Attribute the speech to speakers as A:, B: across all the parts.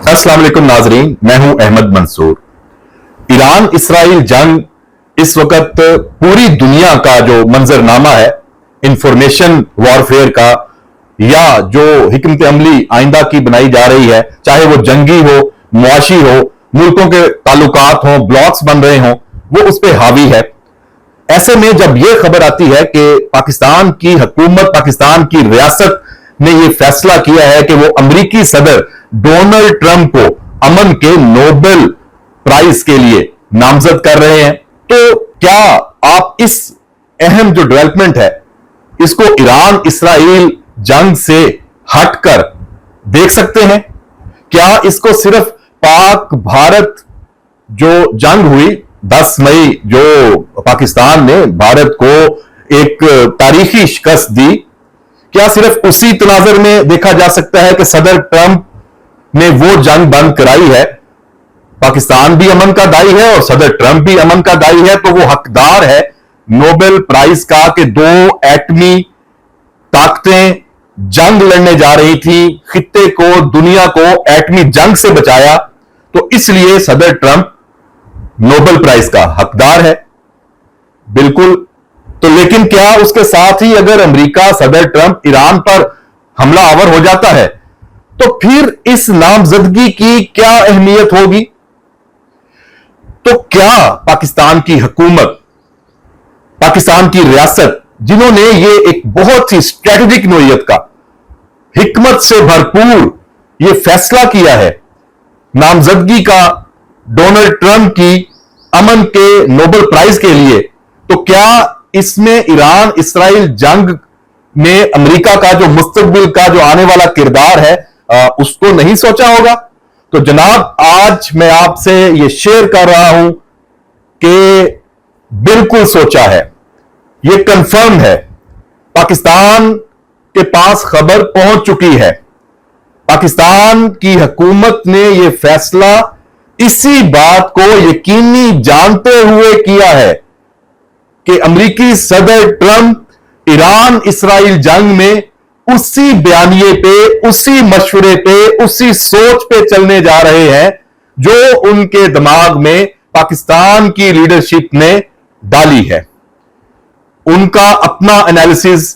A: अस्सलाम वालेकुम नाजरीन, मैं हूं अहमद मंसूर। ईरान इसराइल जंग इस वक्त पूरी दुनिया का जो मंजरनामा है इंफॉर्मेशन वॉरफेयर का, या जो हिकमत अमली आइंदा की बनाई जा रही है, चाहे वो जंगी हो, मुआशी हो, मुल्कों के ताल्लुकात हो, ब्लॉक्स बन रहे हों, वो उस पर हावी है। ऐसे में जब यह खबर आती है कि पाकिस्तान की हुकूमत, पाकिस्तान की रियासत ने यह फैसला किया है कि वो अमेरिकी सदर डोनाल्ड ट्रंप को अमन के नोबेल प्राइज के लिए नामजद कर रहे हैं, तो क्या आप इस अहम जो डेवलपमेंट है इसको ईरान इसराइल जंग से हटकर देख सकते हैं? क्या इसको सिर्फ पाक भारत जो जंग हुई 10 मई, जो पाकिस्तान ने भारत को एक तारीखी शिकस्त दी, क्या सिर्फ उसी तनाजर में देखा जा सकता है कि सदर ट्रंप ने वो जंग बंद कराई है? पाकिस्तान भी अमन का दाई है और सदर ट्रंप भी अमन का दाई है, तो वो हकदार है नोबेल प्राइज का कि दो एटमी ताकतें जंग लड़ने जा रही थी, खित्ते को, दुनिया को एटमी जंग से बचाया, तो इसलिए सदर ट्रंप नोबेल प्राइज का हकदार है। बिल्कुल। तो लेकिन क्या उसके साथ ही अगर अमेरिका, सदर ट्रंप ईरान पर हमला आवर हो जाता है तो फिर इस नामजदगी की क्या अहमियत होगी? तो क्या पाकिस्तान की हुकूमत, पाकिस्तान की रियासत, जिन्होंने ये एक बहुत ही स्ट्रेटेजिक नोयत का, हिकमत से भरपूर ये फैसला किया है नामजदगी का डोनाल्ड ट्रंप की अमन के नोबेल प्राइज के लिए, तो क्या इसमें ईरान इसराइल जंग में अमेरिका का जो मुस्तकबिल का जो आने वाला किरदार है उसको नहीं सोचा होगा? तो जनाब, आज मैं आपसे ये शेयर कर रहा हूं कि बिल्कुल सोचा है, ये कंफर्म है। पाकिस्तान के पास खबर पहुंच चुकी है, पाकिस्तान की हुकूमत ने यह फैसला इसी बात को यकीनी जानते हुए किया है कि अमेरिकी सदर ट्रंप ईरान इसराइल जंग में उसी बयानिए पे, उसी मशवरे पे, उसी सोच पे चलने जा रहे हैं जो उनके दिमाग में पाकिस्तान की लीडरशिप ने डाली है। उनका अपना एनालिसिस,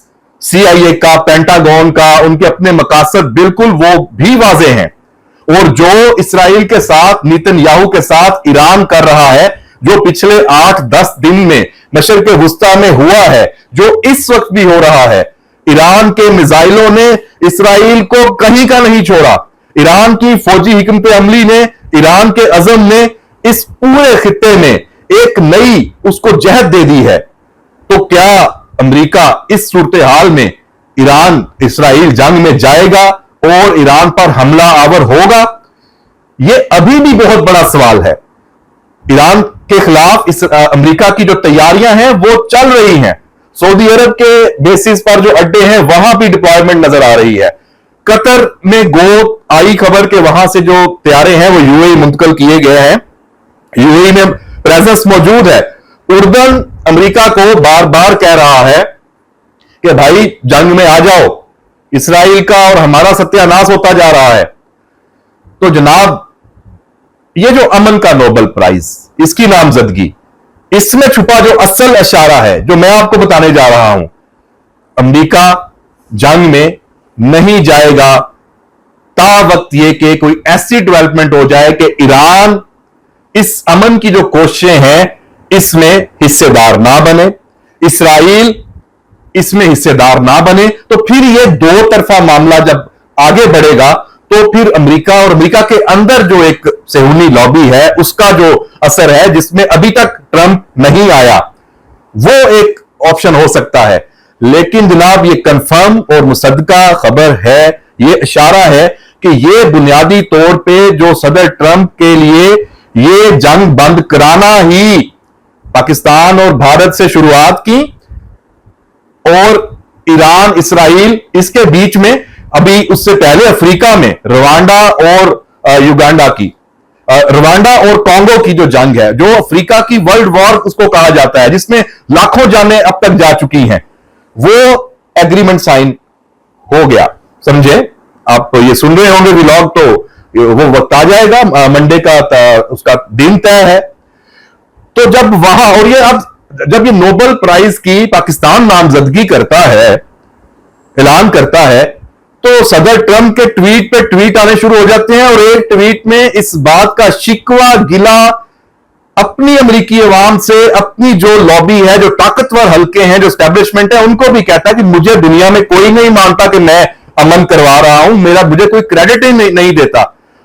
A: CIA का, पेंटागन का, उनके अपने मकासद बिल्कुल वो भी वाजे हैं। और जो इसराइल के साथ, नेतन्याहू के साथ ईरान कर रहा है, जो पिछले 8-10 दिन में मशरिक वुस्ता में हुआ है, जो इस वक्त भी हो रहा है, ईरान के मिसाइलों ने इसराइल को कहीं का नहीं छोड़ा। ईरान की फौजी हिकमत अमली ने, ईरान के अज़म ने इस पूरे खित्ते में एक नई उसको जहद दे दी है। तो क्या अमेरिका इस सूरत हाल में ईरान इसराइल जंग में जाएगा और ईरान पर हमला आवर होगा? यह अभी भी बहुत बड़ा सवाल है। ईरान के खिलाफ इस अमेरिका की जो तैयारियां हैं वो चल रही हैं। सऊदी अरब के बेसिस पर जो अड्डे हैं वहां भी डिप्लॉयमेंट नजर आ रही है। कतर में गो आई खबर के वहां से जो तैयारे हैं वो यूएई मुंतकिल किए गए हैं, यूएई में प्रेजेंस मौजूद है। उर्दन अमेरिका को बार बार कह रहा है कि भाई जंग में आ जाओ, इसराइल का और हमारा सत्यानाश होता जा रहा है। तो जनाब, ये जो अमन का नोबेल प्राइज, इसकी नामजदगी, इसमें छुपा जो असल इशारा है जो मैं आपको बताने जा रहा हूं, अमेरिका जंग में नहीं जाएगा ता वक्त यह कि कोई ऐसी डेवलपमेंट हो जाए कि ईरान इस अमन की जो कोशिशें हैं इसमें हिस्सेदार ना बने, इसराइल इसमें हिस्सेदार ना बने। तो फिर यह दो तरफा मामला जब आगे बढ़ेगा तो फिर अमेरिका और अमेरिका के अंदर जो एक सेहूनी लॉबी है उसका जो असर है, जिसमें अभी तक ट्रंप नहीं आया, वो एक ऑप्शन हो सकता है। लेकिन जनाब, ये कंफर्म और मुसद्दका खबर है, ये इशारा है कि ये बुनियादी तौर पे जो सदर ट्रंप के लिए ये जंग बंद कराना ही पाकिस्तान और भारत से शुरुआत की, और ईरान इसराइल इसके बीच में, अभी उससे पहले अफ्रीका में रवांडा और युगांडा की, रवांडा और कांगो की जो जंग है, जो अफ्रीका की वर्ल्ड वॉर उसको कहा जाता है, जिसमें लाखों जानें अब तक जा चुकी हैं, वो एग्रीमेंट साइन हो गया। समझे? आप ये सुन रहे होंगे व्लॉग, तो वो वक्त आ जाएगा, मंडे का उसका दिन तय है। तो जब वहां, और ये अब जब ये नोबेल प्राइज की पाकिस्तान नामजदगी करता है, ऐलान करता है, तो सदर ट्रंप के ट्वीट पे ट्वीट आने शुरू हो जाते हैं, और एक ट्वीट में इस बात का शिकवा गिला अपनी अमेरिकी अवाम से, अपनी जो लॉबी है, जो ताकतवर हल्के हैं, जो एस्टैब्लिशमेंट है, उनको भी कहता है कि मुझे दुनिया में कोई नहीं मानता कि मैं अमन करवा रहा हूं, मुझे कोई क्रेडिट ही नहीं देता।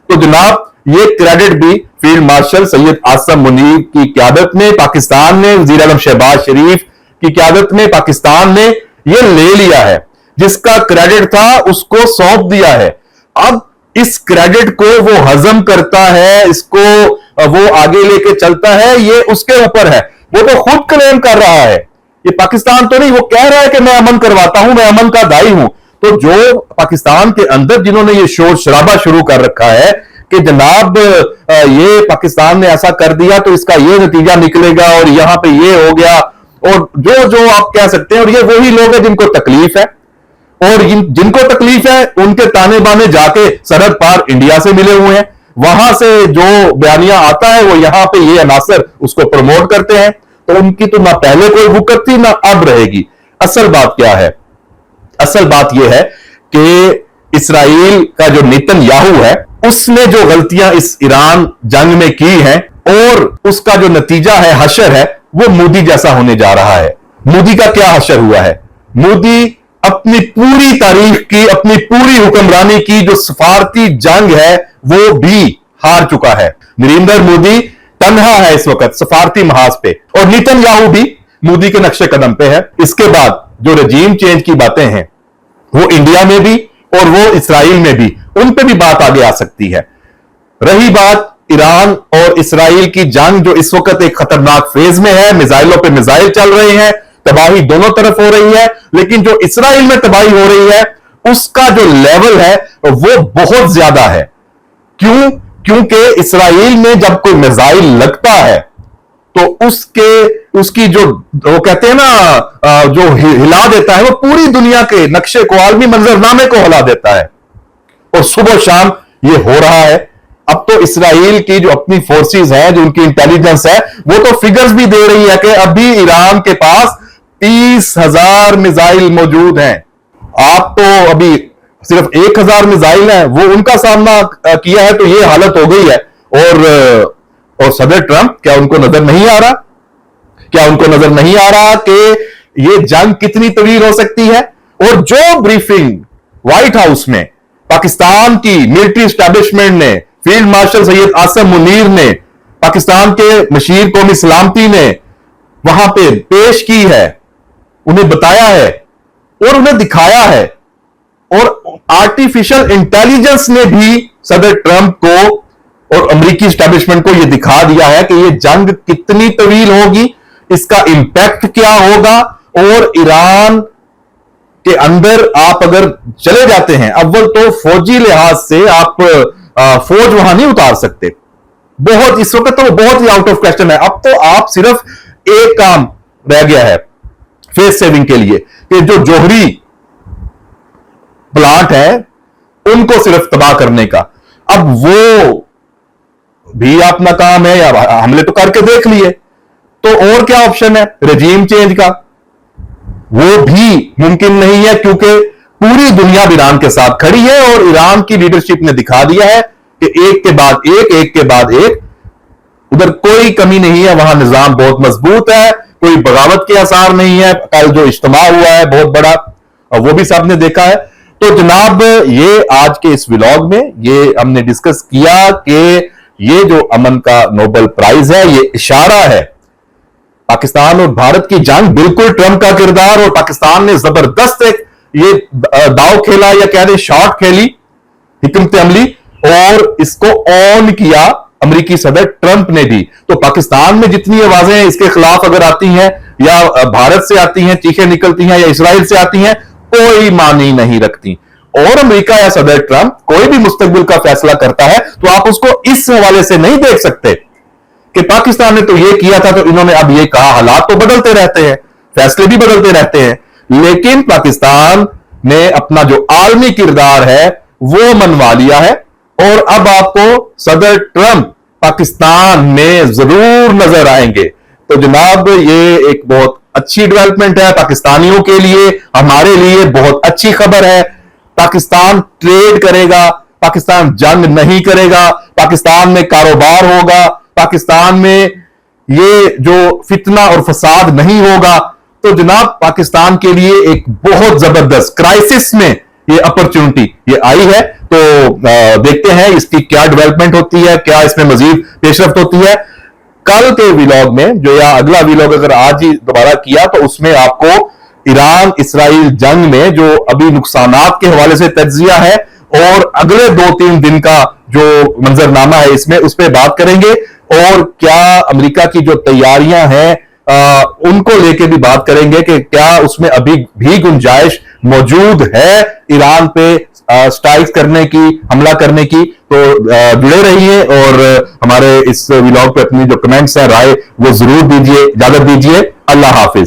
A: तो जनाब, ये क्रेडिट भी फील्ड मार्शल सैयद आसम मुनीर की क़यादत में पाकिस्तान ने, वज़ीर आज़म शहबाज शरीफ की क़यादत में पाकिस्तान ने ये ले लिया है। जिसका क्रेडिट था उसको सौंप दिया है। अब इस क्रेडिट को वो हजम करता है, इसको वो आगे लेके चलता है, ये उसके ऊपर है। वो तो खुद क्लेम कर रहा है, ये पाकिस्तान तो नहीं, वो कह रहा है कि मैं अमन करवाता हूं, मैं अमन का दाई हूं। तो जो पाकिस्तान के अंदर जिन्होंने ये शोर शराबा शुरू कर रखा है कि जनाब ये पाकिस्तान ने ऐसा कर दिया तो इसका ये नतीजा निकलेगा, और यहां पे ये हो गया, और जो जो आप कह सकते हैं, और ये वही लोग हैं जिनको तकलीफ है, और जिनको तकलीफ है उनके ताने बाने जाके सरहद पार इंडिया से मिले हुए हैं। वहां से जो बयानिया आता है वो यहां पे ये अनासर उसको प्रमोट करते हैं। तो उनकी तो ना पहले कोई वुकत थी ना अब रहेगी। असल बात क्या है? असल बात यह है कि इसराइल का जो नेतन्याहू है उसने जो गलतियां इस ईरान जंग में की हैं, और उसका जो नतीजा है, हशर है, वो मोदी जैसा होने जा रहा है। मोदी का क्या हशर हुआ है? मोदी अपनी पूरी तारीख की, अपनी पूरी हुक्मरानी की जो सफारती जंग है वो भी हार चुका है। नरेंद्र मोदी तन्हा है इस वक्त सफारती महाज पे, और नेतन्याहू भी मोदी के नक्शे कदम पे है। इसके बाद जो रजीम चेंज की बातें हैं वो इंडिया में भी और वो इसराइल में भी, उन पे भी बात आगे आ सकती है। रही बात ईरान और इसराइल की जंग, जो इस वक्त एक खतरनाक फेज में है, मिसाइलों पे मिसाइल चल रहे हैं, तबाही दोनों तरफ हो रही है, लेकिन जो इसराइल में तबाही हो रही है उसका जो लेवल है वो बहुत ज्यादा है। क्यों? क्योंकि इसराइल में जब कोई मिसाइल लगता है तो उसकी जो वो कहते हैं ना, जो हिला देता है, वो पूरी दुनिया के नक्शे को, आलमी मंजरनामे को हिला देता है। और सुबह शाम ये हो रहा है। अब तो इसराइल की जो अपनी फोर्सेस हैं, जो उनकी इंटेलिजेंस है, वो तो फिगर्स भी दे रही है कि अभी ईरान के पास 30,000 मिसाइल मौजूद हैं। आप तो अभी सिर्फ 1,000 मिसाइल है, वो उनका सामना किया है, तो ये हालत हो गई है। और सदर ट्रंप, क्या उनको नजर नहीं आ रहा? क्या उनको नजर नहीं आ रहा कि ये जंग कितनी तवील हो सकती है? और जो ब्रीफिंग व्हाइट हाउस में पाकिस्तान की मिलिट्री एस्टैब्लिशमेंट ने, फील्ड मार्शल सैयद आसम मुनीर ने, पाकिस्तान के मशीर कौमी सलामती ने वहां पे पेश की है, उन्हें बताया है और उन्हें दिखाया है, और आर्टिफिशियल इंटेलिजेंस ने भी सदर ट्रंप को और अमेरिकी एस्टैब्लिशमेंट को यह दिखा दिया है कि यह जंग कितनी तवील होगी, इसका इंपैक्ट क्या होगा। और ईरान के अंदर आप अगर चले जाते हैं, अव्वल तो फौजी लिहाज से आप फौज वहां नहीं उतार सकते, बहुत इस वक्त तो बहुत ही आउट ऑफ क्वेश्चन है। अब तो आप सिर्फ एक काम रह गया है फेस सेविंग के लिए, कि जो जोहरी प्लांट है उनको सिर्फ तबाह करने का। अब वो भी अपना काम है, या हमले तो करके देख लिए, तो और क्या ऑप्शन है? रजीम चेंज का, वो भी मुमकिन नहीं है, क्योंकि पूरी दुनिया ईरान के साथ खड़ी है, और ईरान की लीडरशिप ने दिखा दिया है कि एक के बाद एक, उधर कोई कमी नहीं है, वहां निजाम बहुत मजबूत है, कोई बगावत के आसार नहीं है। कल जो इज्तिमा हुआ है बहुत बड़ा, वो भी सबने देखा है। तो जनाब, ये आज के इस व्लॉग में ये हमने डिस्कस किया कि ये जो अमन का नोबेल प्राइज है, ये इशारा है पाकिस्तान और भारत की जंग, बिल्कुल ट्रंप का किरदार, और पाकिस्तान ने जबरदस्त एक ये दाव खेला, या कह दे शॉट खेली, हिकमत अमली, और इसको ऑन किया अमेरिकी सदर ट्रंप ने भी। तो पाकिस्तान में जितनी आवाजें इसके खिलाफ अगर आती हैं, या भारत से आती हैं, चीखें निकलती हैं, या इसराइल से आती हैं, कोई मानी नहीं रखती। और अमेरिका या सदर ट्रंप कोई भी मुस्तकबिल का फैसला करता है तो आप उसको इस हवाले से नहीं देख सकते कि पाकिस्तान ने तो ये किया था तो इन्होंने अब ये कहा। हालात तो बदलते रहते हैं, फैसले भी बदलते रहते हैं, लेकिन पाकिस्तान ने अपना जो आलमी किरदार है वो मनवा लिया है, اور اب آپ کو صدر ٹرمپ پاکستان میں ضرور نظر آئیں گے. تو جناب یہ ایک بہت اچھی ڈیولپمنٹ ہے پاکستانیوں کے لیے, ہمارے لیے بہت اچھی خبر ہے. پاکستان ٹریڈ کرے گا, پاکستان جنگ نہیں کرے گا, پاکستان میں کاروبار ہوگا, پاکستان میں یہ جو فتنہ اور فساد نہیں ہوگا. تو جناب پاکستان کے لیے ایک بہت زبردست کرائسس میں یہ اپرچونٹی یہ آئی ہے. تو دیکھتے ہیں اس کی کیا ڈیولپمنٹ ہوتی ہے, کیا اس میں مزید پیش رفت ہوتی ہے. کل کے ویلاگ میں جو یا اگلا ویلاگ اگر آج ہی دوبارہ کیا تو اس میں آپ کو ایران اسرائیل جنگ میں جو ابھی نقصانات کے حوالے سے تجزیہ ہے اور اگلے 2-3 دن کا جو منظرنامہ ہے اس میں اس پہ بات کریں گے, اور کیا امریکہ کی جو تیاریاں ہیں ان کو لے کے بھی بات کریں گے کہ کیا اس میں ابھی بھی گنجائش موجود ہے ایران پہ سٹرائک کرنے کی, حملہ کرنے کی. تو جڑے رہیے اور ہمارے اس ویلاگ پہ اپنی جو کمنٹس ہیں رائے وہ ضرور دیجیے. اجازت دیجیے, اللہ حافظ.